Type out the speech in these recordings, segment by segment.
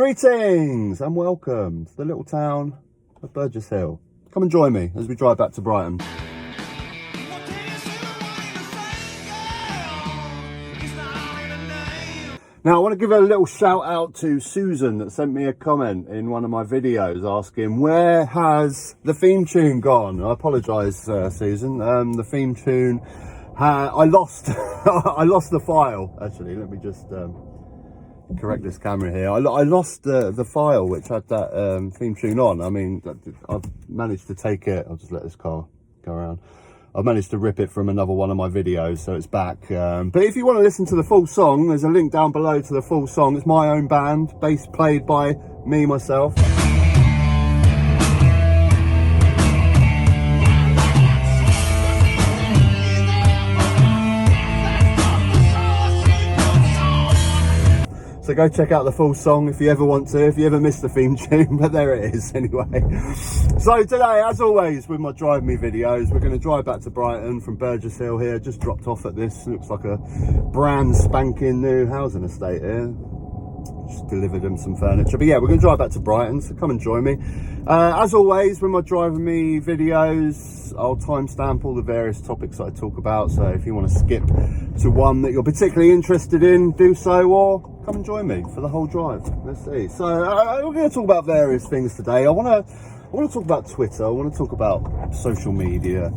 Greetings and welcome to the little town of Burgess Hill. Come and join me as we drive back to Brighton. Now I want to give a little shout out to Susan that sent me a comment in one of my videos asking where has the theme tune gone. I apologise Susan, the theme tune, I lost I lost the file. Actually, let me just correct this camera here. I lost the file which had that theme tune on. I mean, I've managed to take it. I'll just let this car go around. I've managed to rip it from another one of my videos, so it's back. But if you want to listen to the full song, there's a link down below to the full song. It's my own band, bass played by me, myself. So go check out the full song if you ever want to, if you ever missed the theme tune, but there it is anyway. So today, as always, with my Drive Me videos, we're going to drive back to Brighton from Burgess Hill here. Just dropped off at this, looks like a brand spanking new housing estate here. Just delivered them some furniture. But yeah, we're going to drive back to Brighton, so come and join me. As always, with my Drive Me videos, I'll timestamp all the various topics that I talk about. So if you want to skip to one that you're particularly interested in, do so, or come and join me for the whole drive. Let's see. So we're going to talk about various things today. I want to talk about Twitter. I want to talk about social media,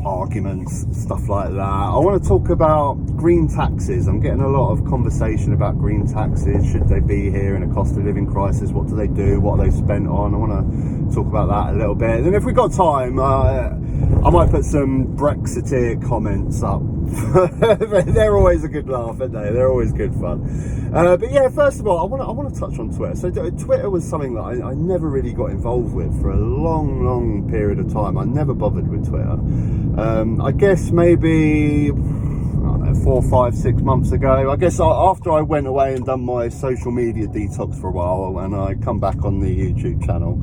arguments, stuff like that. I want to talk about green taxes. I'm getting a lot of conversation about green taxes. Should they be here in a cost of living crisis? What do they do? What are they spent on? I want to talk about that a little bit. And if we've got time, I might put some Brexiteer comments up. They're always a good laugh, aren't they? They're always good fun. But yeah, first of all, I want to touch on Twitter. So Twitter was something that I never really got involved with for a long period of time. I never bothered with Twitter. I guess maybe, I don't know, 4, 5, 6 months ago. I guess after I went away and done my social media detox for a while, and I come back on the YouTube channel,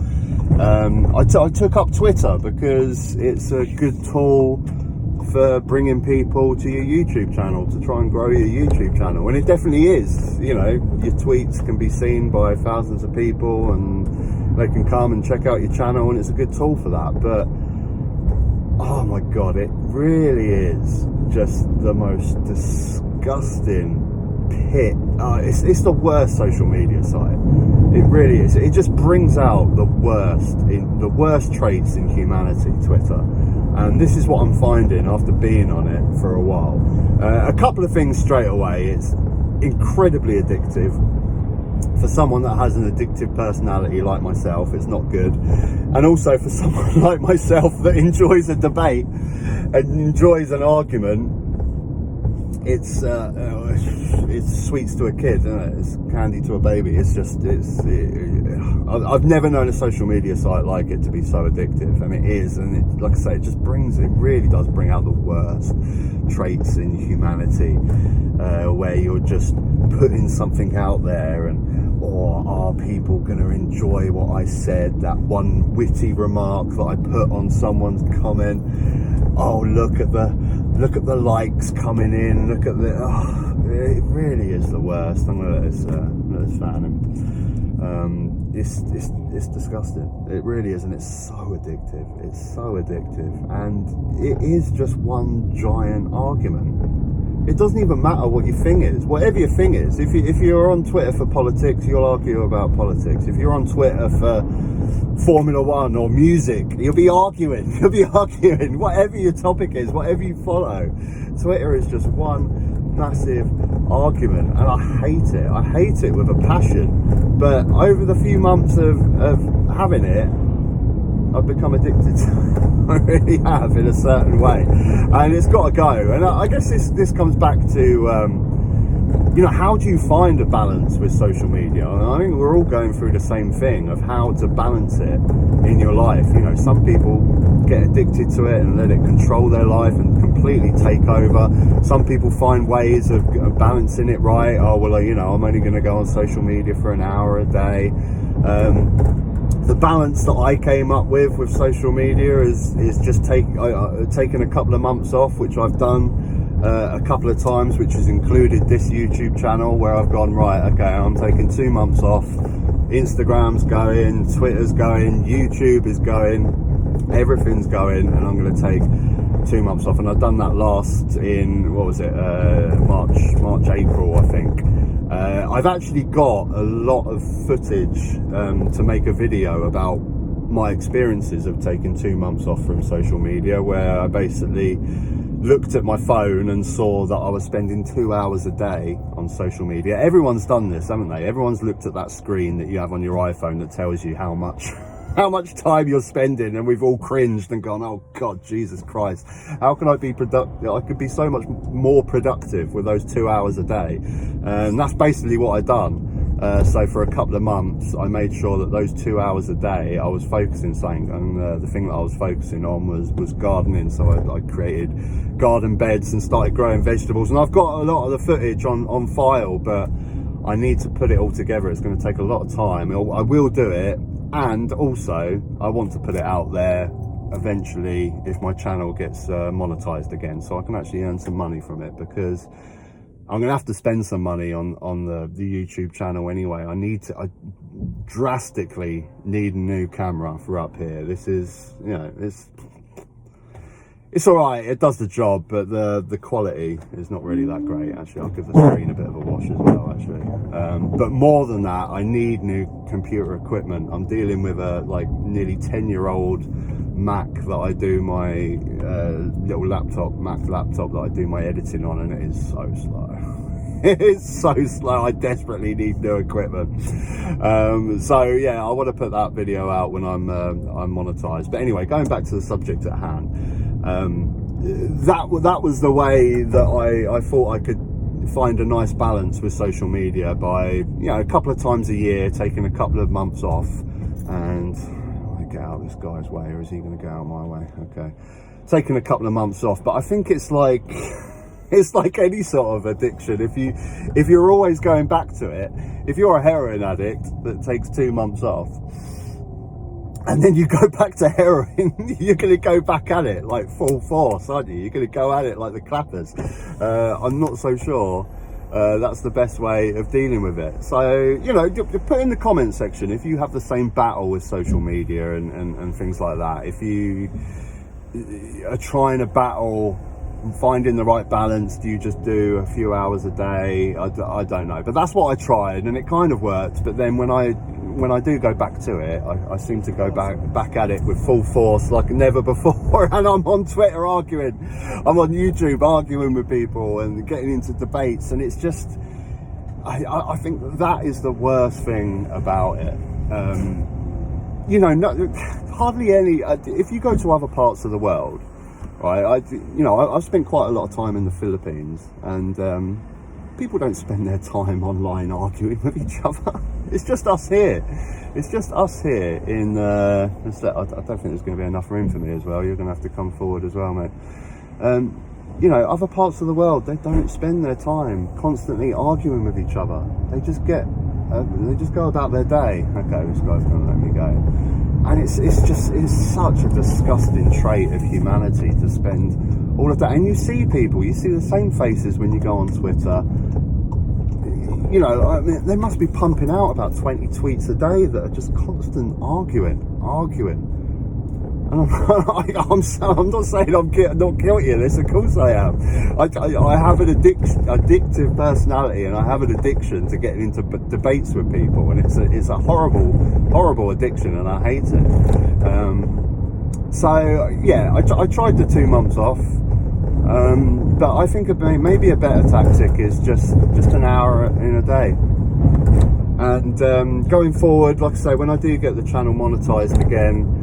I took up Twitter because it's a good tool for bringing people to your YouTube channel, to try and grow your YouTube channel. And it definitely is. You know, your tweets can be seen by thousands of people and they can come and check out your channel, and it's a good tool for that. But oh my god, it really is just the most disgusting pit. It's the worst social media site. It really is. It just brings out the worst traits in humanity, Twitter. And this is what I'm finding after being on it for a while. A couple of things straight away. It's incredibly addictive. For someone that has an addictive personality like myself, it's not good. And also for someone like myself that enjoys a debate and enjoys an argument, it's sweets to a kid, isn't it? It's candy to a baby. It's just, I've never known a social media site like it to be so addictive, and it is. And it, like I say, it really does bring out the worst traits in humanity, where you're just putting something out there and, or are people going to enjoy what I said? That one witty remark that I put on someone's comment. Oh, look at the likes coming in. Look at it really is the worst. I'm gonna let this fan in. It's disgusting. It really is, and it's so addictive. It's so addictive, and it is just one giant argument. It doesn't even matter what your thing is. Whatever your thing is, if you're on Twitter for politics, you'll argue about politics. If you're on Twitter for Formula One or music, you'll be arguing. Whatever your topic is, whatever you follow, Twitter is just one massive argument, and I hate it with a passion. But over the few months of having it, I've become addicted to it. I really have, in a certain way, and it's got to go. And I guess this comes back to you know, how do you find a balance with social media? I think we're all going through the same thing of how to balance it in your life. You know, some people get addicted to it and let it control their life and completely take over. Some people find ways of balancing it right. Oh, well, you know, I'm only going to go on social media for an hour a day. The balance that I came up with social media is just taking a couple of months off, which I've done a couple of times, which has included this YouTube channel where I've gone, right, okay, I'm taking 2 months off. Instagram's going, Twitter's going, YouTube is going, everything's going, and I'm going to take 2 months off. And I've done that last in, what was it, March, April, I think. I've actually got a lot of footage to make a video about my experiences of taking 2 months off from social media, where I basically looked at my phone and saw that I was spending 2 hours a day on social media. Everyone's done this, haven't they? Everyone's looked at that screen that you have on your iPhone that tells you how much time you're spending, and we've all cringed and gone, oh God, Jesus Christ, how can I be productive? I could be so much more productive with those 2 hours a day. And that's basically what I've done. So for a couple of months, I made sure that those 2 hours a day I was focusing something, and the thing that I was focusing on was gardening. So I created garden beds and started growing vegetables, and I've got a lot of the footage on file, but I need to put it all together. It's going to take a lot of time. I will do it, and also I want to put it out there eventually if my channel gets monetized again, so I can actually earn some money from it, because I'm gonna have to spend some money on the YouTube channel anyway. I drastically need a new camera for up here. This is, you know, it's all right, it does the job, but the quality is not really that great. Actually, I'll give the screen a bit of a wash as well, actually. But more than that, I need new computer equipment. I'm dealing with a nearly 10-year-old Mac that I do my little Mac laptop that I do my editing on, and it is so slow. It is so slow. I desperately need new equipment. So yeah, I want to put that video out when I'm monetized. But anyway, going back to the subject at hand, that was the way that I thought I could find a nice balance with social media, by, you know, a couple of times a year taking a couple of months off. And get out this guy's way, or is he going to go out my way? Okay, taking a couple of months off. But I think it's like any sort of addiction. If you're always going back to it, if you're a heroin addict that takes 2 months off and then you go back to heroin, you're going to go back at it like full force, aren't you? You're going to go at it like the clappers. I'm not so sure that's the best way of dealing with it. So, you know, put in the comment section if you have the same battle with social media and things like that. If you are trying to battle finding the right balance, do you just do a few hours a day? I don't know, but that's what I tried, and it kind of worked. But then when I do go back to it, I seem to go back at it with full force like never before. And I'm on Twitter arguing, I'm on YouTube arguing with people and getting into debates, and it's just, I think that is the worst thing about it. You know, hardly any, if you go to other parts of the world, right, I've spent quite a lot of time in the Philippines, and people don't spend their time online arguing with each other. It's just us here. It's just us here in, I don't think there's going to be enough room for me as well. You're going to have to come forward as well, mate. You know, other parts of the world, they don't spend their time constantly arguing with each other. They just go about their day. Okay, this guy's going to let me go. And it's such a disgusting trait of humanity to spend all of that. And you see the same faces when you go on Twitter. You know, I mean, they must be pumping out about 20 tweets a day that are just constant arguing. And I'm not saying I'm not guilty of this. Of course I am. I have an addictive personality, and I have an addiction to getting into debates with people, and it's a horrible addiction, and I hate it. So yeah, I tried the 2 months off, but I think maybe a better tactic is just an hour in a day. And going forward, like I say, when I do get the channel monetized again,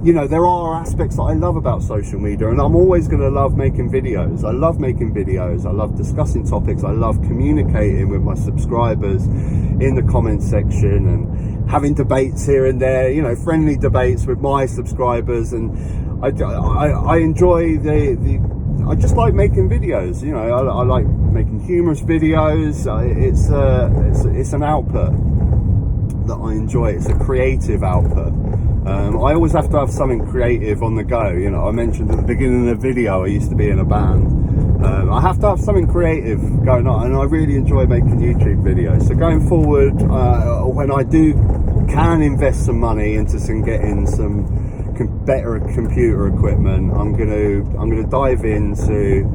you know, there are aspects that I love about social media, and I'm always going to love making videos. I love making videos. I love discussing topics. I love communicating with my subscribers in the comment section and having debates here and there, you know, friendly debates with my subscribers. And I enjoy I just like making videos, you know. I like making humorous videos. It's an output that I enjoy. It's a creative output. I always have to have something creative on the go. You know, I mentioned at the beginning of the video I used to be in a band, I have to have something creative going on, and I really enjoy making YouTube videos. So going forward, when I can invest some money into getting some better computer equipment, I'm gonna dive into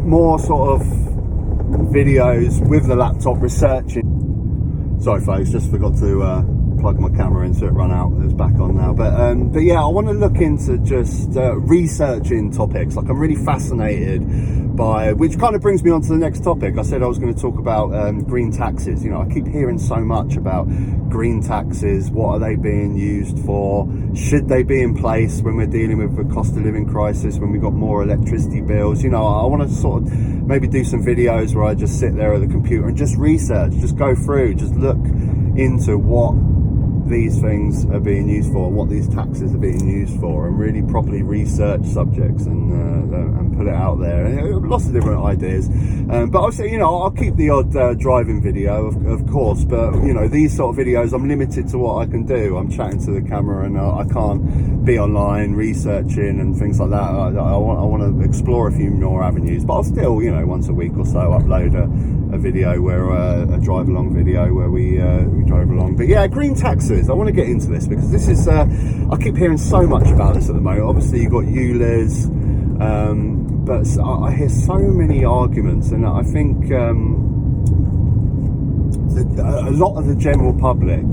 more sort of videos with the laptop, researching. Sorry folks, just forgot to plug my camera into it, run out, it's back on now. But yeah, I want to look into just researching topics. Like, I'm really fascinated by, which kind of brings me on to the next topic. I said I was going to talk about green taxes. You know, I keep hearing so much about green taxes. What are they being used for? Should they be in place when we're dealing with the cost of living crisis, when we've got more electricity bills? You know, I want to sort of maybe do some videos where I just sit there at the computer and just research, just go through, just look into what these things are being used for, and what these taxes are being used for, and really properly research subjects and put it out there. And lots of different ideas, but also, you know, I'll keep the odd driving video, of course, but you know, these sort of videos, I'm limited to what I can do. I'm chatting to the camera, and I can't be online researching and things like that. I want to explore a few more avenues, but I'll still, you know, once a week or so upload a video where a drive along video where we drove along. But yeah, green taxes, I want to get into this because this is I keep hearing so much about this at the moment. Obviously you've got ULEZ, but I hear so many arguments, and I think a lot of the general public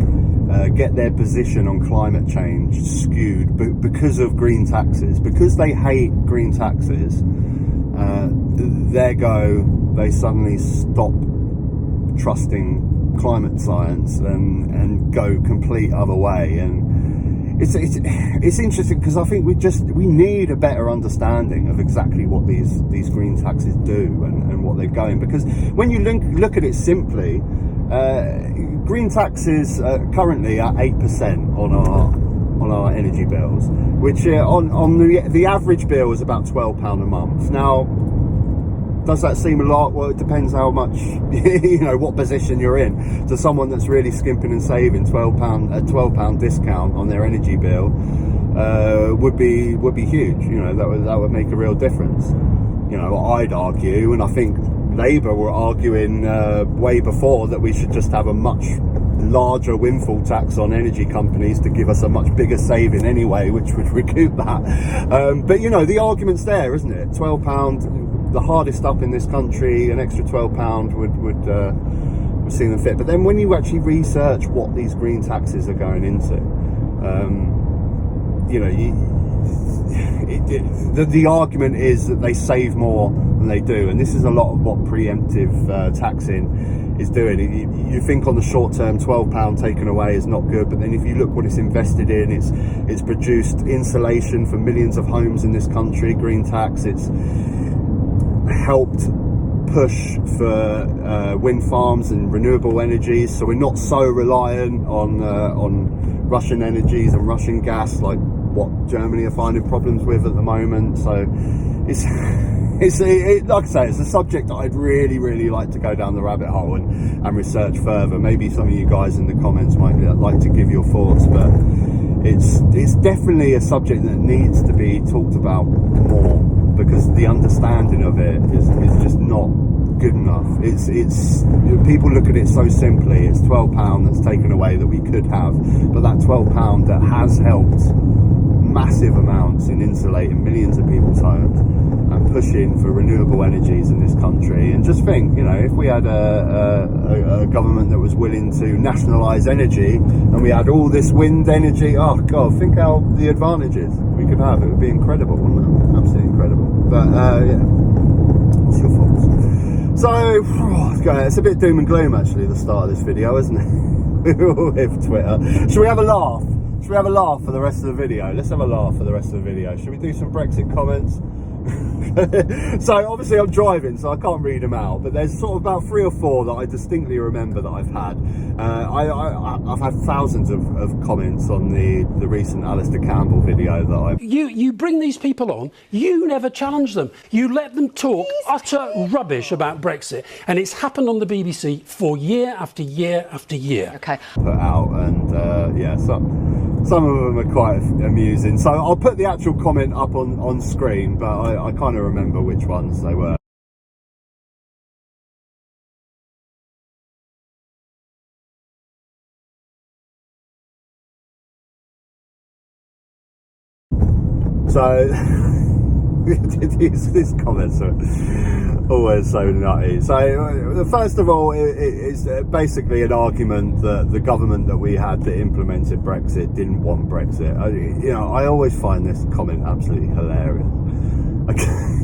get their position on climate change skewed because of green taxes. Because they hate green taxes, they suddenly stop trusting climate science and go complete other way. And it's interesting because I think we need a better understanding of exactly what these green taxes do and what they're going. Because when you look at it simply, green taxes currently are 8% on our energy bills, which on the average bill is about £12 a month. Now, does that seem a lot? Well, it depends how much, you know, what position you're in. To someone that's really skimping and saving, a £12 discount on their energy bill would be huge. You know, that would make a real difference. You know, I'd argue, and I think Labour were arguing way before, that we should just have a much larger windfall tax on energy companies to give us a much bigger saving anyway, which would recoup that. But you know, the argument's there, isn't it? £12. The hardest up in this country, an extra £12 would seem them fit. But then when you actually research what these green taxes are going into, you know, the argument is that they save more than they do, and this is a lot of what preemptive taxing is doing. You think on the short term, £12 taken away is not good, but then if you look what it's invested in, it's produced insulation for millions of homes in this country. Green tax, it's helped push for wind farms and renewable energies, so we're not so reliant on Russian energies and Russian gas like what Germany are finding problems with at the moment. So it's like I say, it's a subject that I'd really like to go down the rabbit hole and research further. Maybe some of you guys in the comments might like to give your thoughts, but it's definitely a subject that needs to be talked about more, because the understanding of it is just not good enough. It's people look at it so simply. It's £12 that's taken away that we could have, but that £12 that has helped massive amounts in insulating millions of people's homes and pushing for renewable energies in this country. And just think, you know, if we had a government that was willing to nationalise energy and we had all this wind energy, oh god, think how the advantages we could have. It would be incredible, wouldn't it? Absolutely incredible. But yeah, what's your thoughts? So it's a bit doom and gloom actually, the start of this video, isn't it? With Twitter. Should we have a laugh? Should we have a laugh for the rest of the video? Let's have a laugh for the rest of the video. Should we do some Brexit comments? So obviously I'm driving, so I can't read them out, but there's sort of about 3 or 4 that I distinctly remember that I've had. I've had thousands of comments on the recent Alistair Campbell video that I've... You bring these people on, you never challenge them. You let them talk utter rubbish about Brexit, and it's happened on the BBC for year after year after year. Okay. Put out, and yeah, Some of them are quite amusing. So I'll put the actual comment up on screen, but I kind of remember which ones they were. So these comments are always so nutty. So first of all, it's basically an argument that the government that we had that implemented Brexit didn't want Brexit. I always find this comment absolutely hilarious.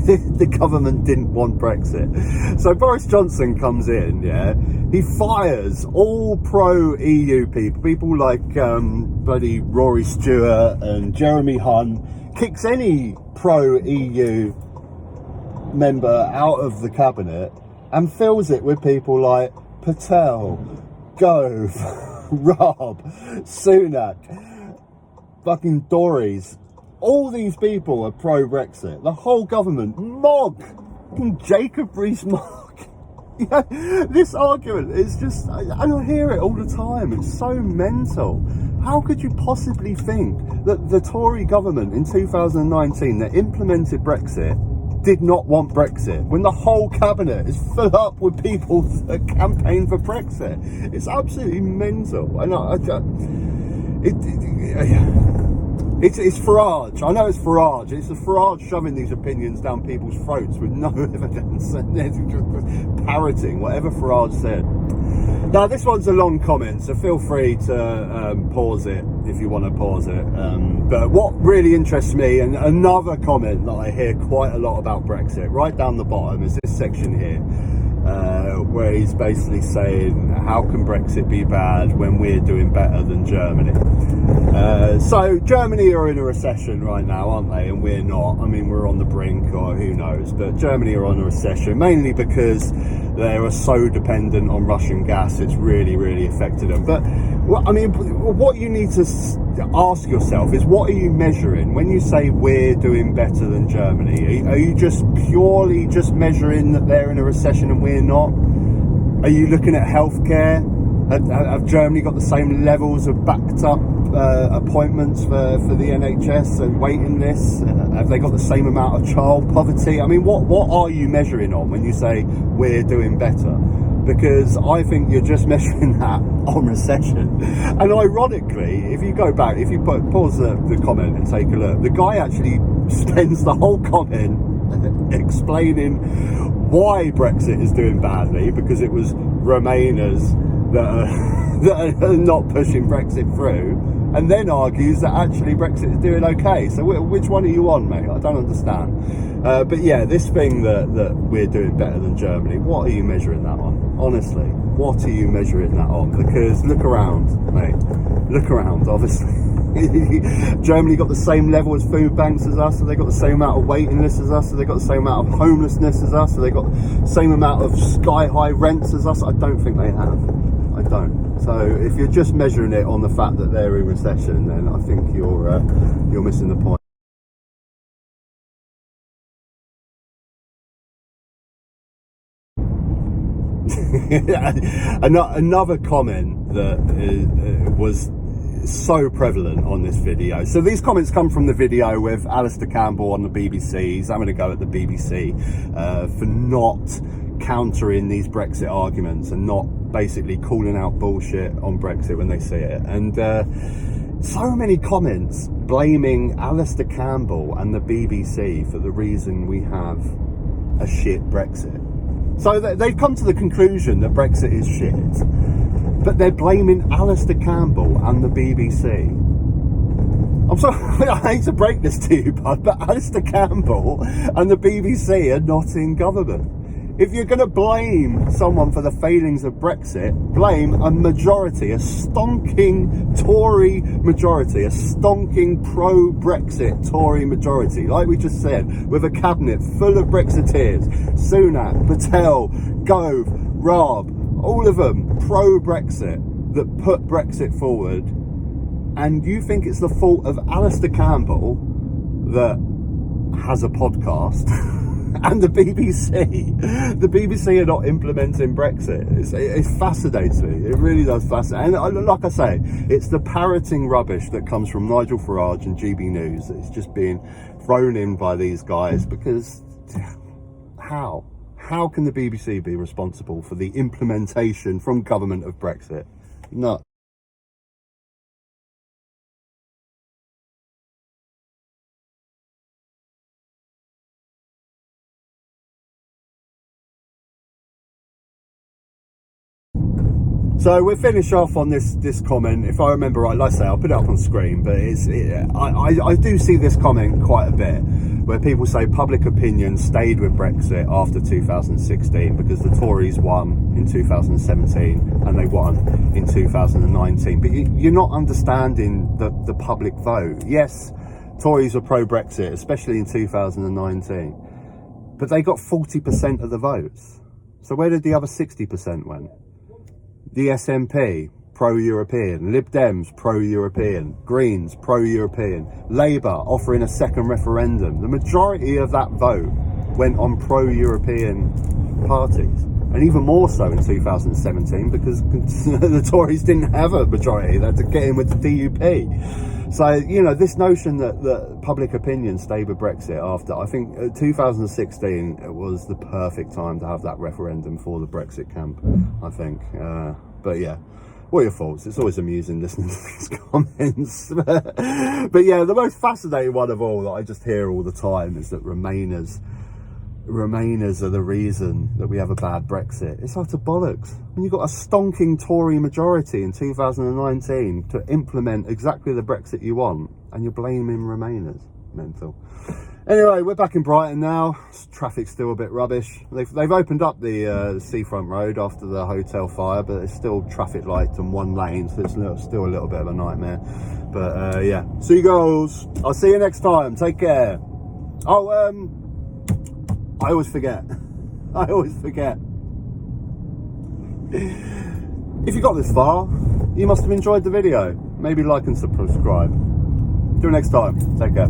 The government didn't want Brexit. So Boris Johnson comes in, yeah, he fires all pro-EU people like bloody Rory Stewart and Jeremy Hunt, kicks any pro-EU member out of the cabinet and fills it with people like Patel, Gove, Raab, Sunak, fucking Dories. All these people are pro-Brexit. The whole government. Mogg! Fucking Jacob Rees-Mogg. This argument is just... I hear it all the time. It's so mental. How could you possibly think that the Tory government in 2019 that implemented Brexit did not want Brexit, when the whole cabinet is filled up with people that campaign for Brexit? It's absolutely mental. It's Farage. I know it's Farage. It's the Farage shoving these opinions down people's throats with no evidence and just parroting whatever Farage said. Now, this one's a long comment, so feel free to pause it if you want to pause it. But what really interests me, and another comment that I hear quite a lot about Brexit, right down the bottom, is this section here, where he's basically saying, how can Brexit be bad when we're doing better than Germany? So Germany are in a recession right now, aren't they? And we're not. I mean, we're on the brink, or who knows, but Germany are on a recession, mainly because they are so dependent on Russian gas. It's really, really affected them. But what you need to ask yourself is, what are you measuring when you say we're doing better than Germany? Are you just purely just measuring that they're in a recession and we're not? Are you looking at healthcare? Have Germany got the same levels of backed up appointments for the NHS and waiting lists? Have they got the same amount of child poverty? I mean, what are you measuring on when you say we're doing better? Because I think you're just measuring that on recession. And ironically, if you go back, if you pause the comment and take a look, the guy actually spends the whole comment explaining why Brexit is doing badly, because it was Remainers that are not pushing Brexit through, and then argues that actually Brexit is doing okay. So which one are you on, mate? I don't understand. But yeah, this thing that we're doing better than Germany, what are you measuring that on? Honestly, what are you measuring that on? Because look around, mate. Look around, obviously. Germany got the same level as food banks as us, so they got the same amount of waiting lists as us, so they got the same amount of homelessness as us, so they got the same amount of sky-high rents as us. I don't think they have. I don't. So if you're just measuring it on the fact that they're in recession, then I think you're missing the point. Another comment that was so prevalent on this video. So these comments come from the video with Alistair Campbell on the BBC. He's having a go at the BBC for not countering these Brexit arguments and not basically calling out bullshit on Brexit when they see it. And so many comments blaming Alistair Campbell and the BBC for the reason we have a shit Brexit. So they've come to the conclusion that Brexit is shit, but they're blaming Alistair Campbell and the BBC. I'm sorry, I hate to break this to you, bud, but Alistair Campbell and the BBC are not in government. If you're going to blame someone for the failings of Brexit, blame a majority, a stonking Tory majority, a stonking pro-Brexit Tory majority, like we just said, with a cabinet full of Brexiteers, Sunak, Patel, Gove, Raab, all of them pro-Brexit that put Brexit forward. And you think it's the fault of Alistair Campbell that has a podcast and the BBC. The BBC are not implementing Brexit. It fascinates me. It really does fascinate. And like I say, it's the parroting rubbish that comes from Nigel Farage and GB News. It's just being thrown in by these guys because how? How can the BBC be responsible for the implementation from government of Brexit? No. So we'll finish off on this comment. If I remember right, like I say, I'll put it up on screen, but I do see this comment quite a bit, where people say public opinion stayed with Brexit after 2016 because the Tories won in 2017 and they won in 2019. But you're not understanding the public vote. Yes, Tories are pro-Brexit, especially in 2019, but they got 40% of the votes. So where did the other 60% went? The SNP, pro-European. Lib Dems, pro-European. Greens, pro-European. Labour, offering a second referendum. The majority of that vote went on pro-European parties. And even more so in 2017 because the Tories didn't have a majority. They had to get in with the DUP. So, you know, this notion that public opinion stayed with Brexit after, I think 2016 was the perfect time to have that referendum for the Brexit camp, I think. But yeah, what are your thoughts? It's always amusing listening to these comments. But yeah, the most fascinating one of all that I just hear all the time is that Remainers are the reason that we have a bad Brexit. It's utter bollocks. When you've got a stonking Tory majority in 2019 to implement exactly the Brexit you want, and you're blaming Remainers. Mental. Anyway, we're back in Brighton now. Traffic's still a bit rubbish. They've opened up the seafront road after the hotel fire, but there's still traffic lights and one lane, so it's still a little bit of a nightmare. But yeah, seagulls. I'll see you next time. Take care. Oh, I always forget. If you got this far, you must have enjoyed the video. Maybe like and subscribe. Till next time. Take care.